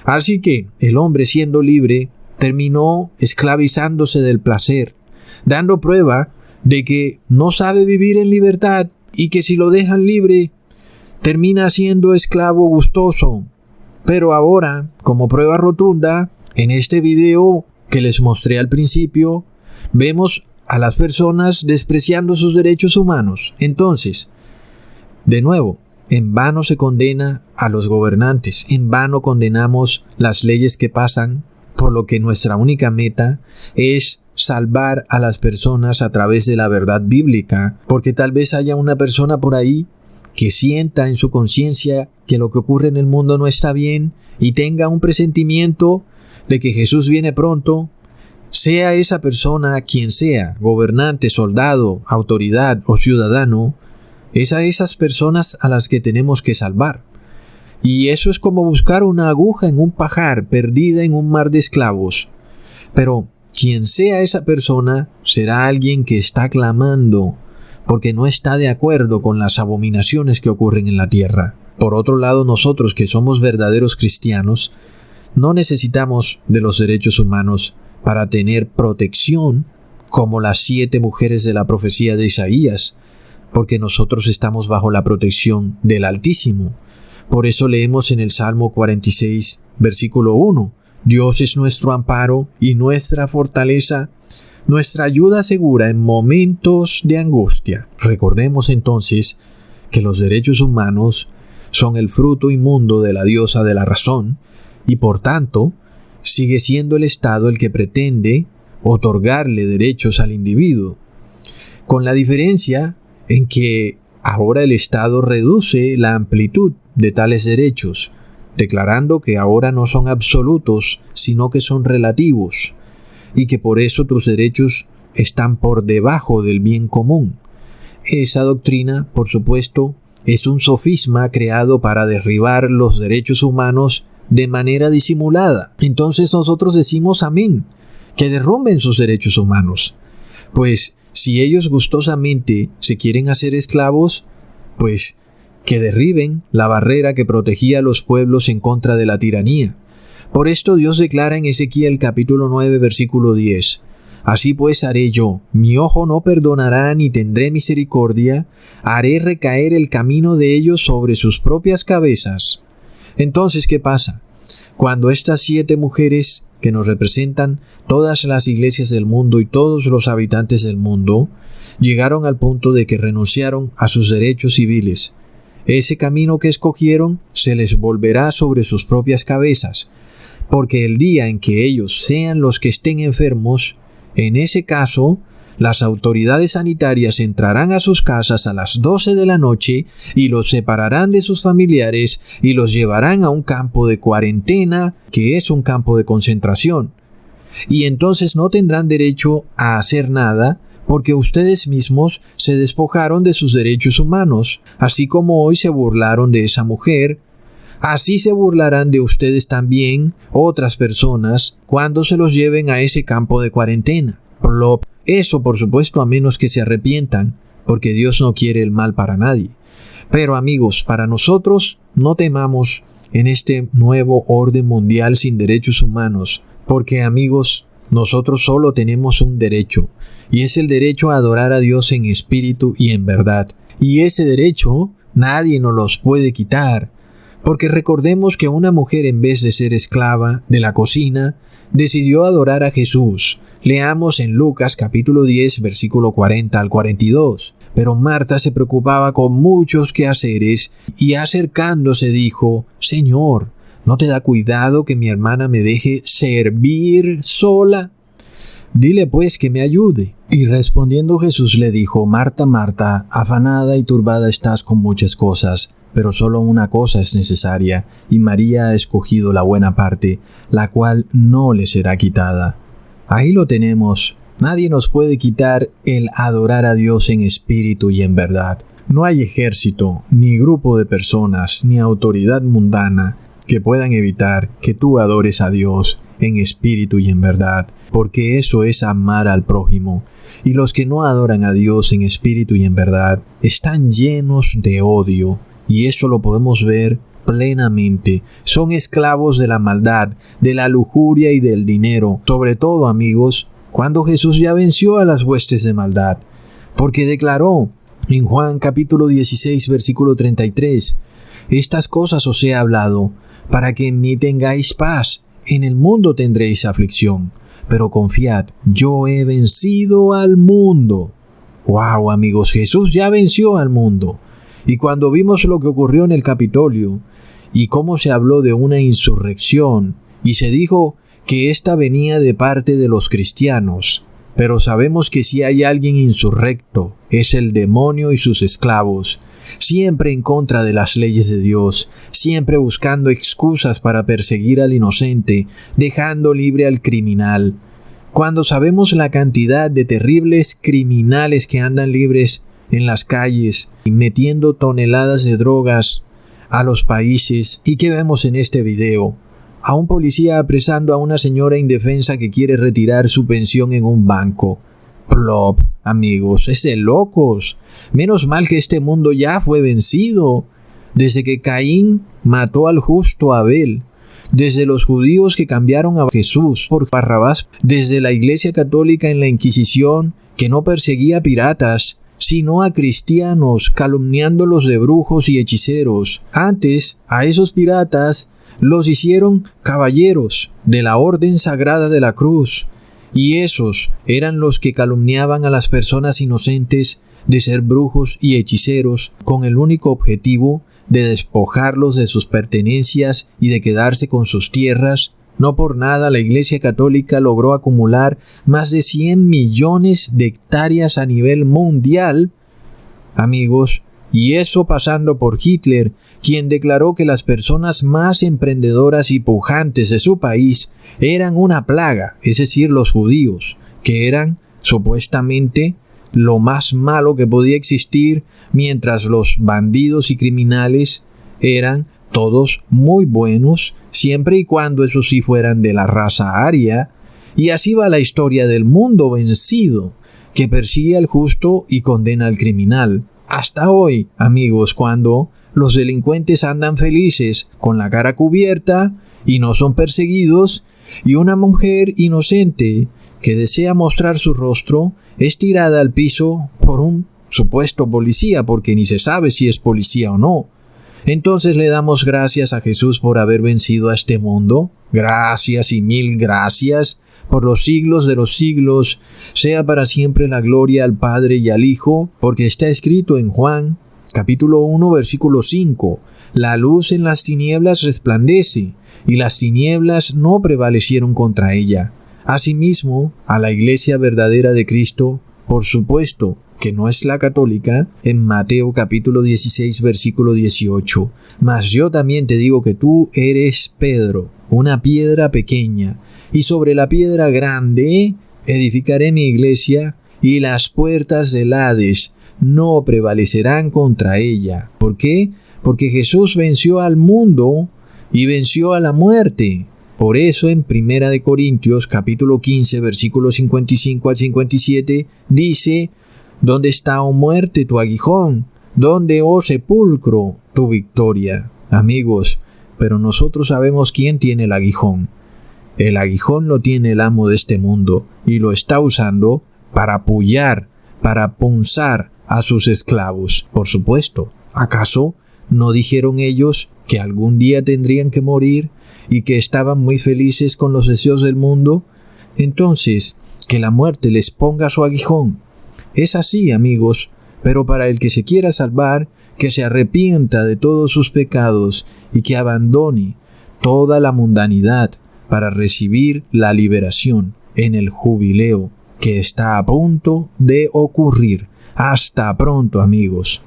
Así que el hombre, siendo libre, terminó esclavizándose del placer, dando prueba de que no sabe vivir en libertad y que si lo dejan libre, termina siendo esclavo gustoso. Pero ahora, como prueba rotunda, en este video que les mostré al principio, vemos a las personas despreciando sus derechos humanos. Entonces, de nuevo, en vano se condena a los gobernantes, en vano condenamos las leyes que pasan, por lo que nuestra única meta es salvar a las personas a través de la verdad bíblica, porque tal vez haya una persona por ahí que sienta en su conciencia que lo que ocurre en el mundo no está bien y tenga un presentimiento de que Jesús viene pronto. Sea esa persona quien sea, gobernante, soldado, autoridad o ciudadano, es a esas personas a las que tenemos que salvar. Y eso es como buscar una aguja en un pajar perdida en un mar de esclavos. Pero quien sea esa persona será alguien que está clamando porque no está de acuerdo con las abominaciones que ocurren en la tierra. Por otro lado, nosotros que somos verdaderos cristianos, no necesitamos de los derechos humanos para tener protección como las 7 mujeres de la profecía de Isaías, porque nosotros estamos bajo la protección del Altísimo. Por eso leemos en el Salmo 46, versículo 1, Dios es nuestro amparo y nuestra fortaleza, nuestra ayuda segura en momentos de angustia. Recordemos entonces que los derechos humanos son el fruto inmundo de la diosa de la razón y por tanto sigue siendo el Estado el que pretende otorgarle derechos al individuo, con la diferencia en que ahora el Estado reduce la amplitud de tales derechos, declarando que ahora no son absolutos, sino que son relativos, y que por eso tus derechos están por debajo del bien común. Esa doctrina, por supuesto, es un sofisma creado para derribar los derechos humanos de manera disimulada. Entonces nosotros decimos amén, que derrumben sus derechos humanos. Pues si ellos gustosamente se quieren hacer esclavos, pues que derriben la barrera que protegía a los pueblos en contra de la tiranía. Por esto Dios declara en Ezequiel capítulo 9 versículo 10, Así pues haré yo, mi ojo no perdonará ni tendré misericordia, haré recaer el camino de ellos sobre sus propias cabezas. Entonces, ¿qué pasa? Cuando estas 7 mujeres que nos representan todas las iglesias del mundo y todos los habitantes del mundo, llegaron al punto de que renunciaron a sus derechos civiles, ese camino que escogieron se les volverá sobre sus propias cabezas, porque el día en que ellos sean los que estén enfermos, en ese caso, las autoridades sanitarias entrarán a sus casas a las 12 de la noche y los separarán de sus familiares y los llevarán a un campo de cuarentena, que es un campo de concentración. Y entonces no tendrán derecho a hacer nada, porque ustedes mismos se despojaron de sus derechos humanos, así como hoy se burlaron de esa mujer. Así se burlarán de ustedes también otras personas cuando se los lleven a ese campo de cuarentena. Plop. Eso, por supuesto, a menos que se arrepientan, porque Dios no quiere el mal para nadie. Pero amigos, para nosotros, no temamos en este nuevo orden mundial sin derechos humanos, porque amigos, nosotros solo tenemos un derecho, y es el derecho a adorar a Dios en espíritu y en verdad. Y ese derecho nadie nos los puede quitar, porque recordemos que una mujer, en vez de ser esclava de la cocina, decidió adorar a Jesús. Leamos en Lucas capítulo 10 versículo 40 al 42. Pero Marta se preocupaba con muchos quehaceres y acercándose dijo, Señor, ¿no te da cuidado que mi hermana me deje servir sola? Dile pues que me ayude. Y respondiendo Jesús le dijo, Marta, Marta, afanada y turbada estás con muchas cosas, pero solo una cosa es necesaria, y María ha escogido la buena parte, la cual no le será quitada. Ahí lo tenemos. Nadie nos puede quitar el adorar a Dios en espíritu y en verdad. No hay ejército, ni grupo de personas, ni autoridad mundana que puedan evitar que tú adores a Dios en espíritu y en verdad, porque eso es amar al prójimo. Y los que no adoran a Dios en espíritu y en verdad están llenos de odio, y eso lo podemos ver plenamente. Son esclavos de la maldad, de la lujuria y del dinero. Sobre todo, amigos, cuando Jesús ya venció a las huestes de maldad. porque declaró en Juan capítulo 16 versículo 33, estas cosas os he hablado, para que en mí tengáis paz. En el mundo tendréis aflicción, pero confiad, yo he vencido al mundo. ¡Wow, amigos! Jesús ya venció al mundo. Y cuando vimos lo que ocurrió en el Capitolio, y cómo se habló de una insurrección, y se dijo que ésta venía de parte de los cristianos, pero sabemos que si hay alguien insurrecto, es el demonio y sus esclavos, siempre en contra de las leyes de Dios, siempre buscando excusas para perseguir al inocente, dejando libre al criminal. Cuando sabemos la cantidad de terribles criminales que andan libres en las calles y metiendo toneladas de drogas a los países, y que vemos en este video, a un policía apresando a una señora indefensa que quiere retirar su pensión en un banco. Plop, amigos, es de locos. Menos mal que este mundo ya fue vencido. Desde que Caín mató al justo Abel, desde los judíos que cambiaron a Jesús por Barrabás, desde la Iglesia Católica en la Inquisición, que no perseguía piratas, sino a cristianos, calumniándolos de brujos y hechiceros. Antes, a esos piratas los hicieron caballeros de la Orden Sagrada de la Cruz, y esos eran los que calumniaban a las personas inocentes de ser brujos y hechiceros con el único objetivo de despojarlos de sus pertenencias y de quedarse con sus tierras. No por nada la Iglesia Católica logró acumular más de 100 millones de hectáreas a nivel mundial, amigos, y eso pasando por Hitler, quien declaró que las personas más emprendedoras y pujantes de su país eran una plaga, es decir, los judíos, que eran supuestamente lo más malo que podía existir, mientras los bandidos y criminales eran todos muy buenos, siempre y cuando esos sí fueran de la raza aria. Y así va la historia del mundo vencido, que persigue al justo y condena al criminal. Hasta hoy, amigos, cuando los delincuentes andan felices con la cara cubierta y no son perseguidos, y una mujer inocente que desea mostrar su rostro es tirada al piso por un supuesto policía, porque ni se sabe si es policía o no. Entonces le damos gracias a Jesús por haber vencido a este mundo. Gracias y mil gracias. Por los siglos de los siglos, sea para siempre la gloria al Padre y al Hijo, porque está escrito en Juan, capítulo 1, versículo 5, la luz en las tinieblas resplandece, y las tinieblas no prevalecieron contra ella. Asimismo, a la Iglesia verdadera de Cristo, por supuesto, que no es la católica, en Mateo capítulo 16, versículo 18. Mas yo también te digo que tú eres Pedro, una piedra pequeña, y sobre la piedra grande edificaré mi iglesia, y las puertas del Hades no prevalecerán contra ella. ¿Por qué? Porque Jesús venció al mundo y venció a la muerte. Por eso en 1 Corintios capítulo 15, versículos 55 al 57, dice: ¿Dónde está, oh muerte, tu aguijón? ¿Dónde, oh sepulcro, tu victoria? Amigos, pero nosotros sabemos quién tiene el aguijón. El aguijón lo tiene el amo de este mundo y lo está usando para apoyar, para punzar a sus esclavos. Por supuesto, ¿acaso no dijeron ellos que algún día tendrían que morir y que estaban muy felices con los deseos del mundo? Entonces, que la muerte les ponga su aguijón. Es así, amigos, pero para el que se quiera salvar, que se arrepienta de todos sus pecados y que abandone toda la mundanidad para recibir la liberación en el jubileo que está a punto de ocurrir. Hasta pronto, amigos.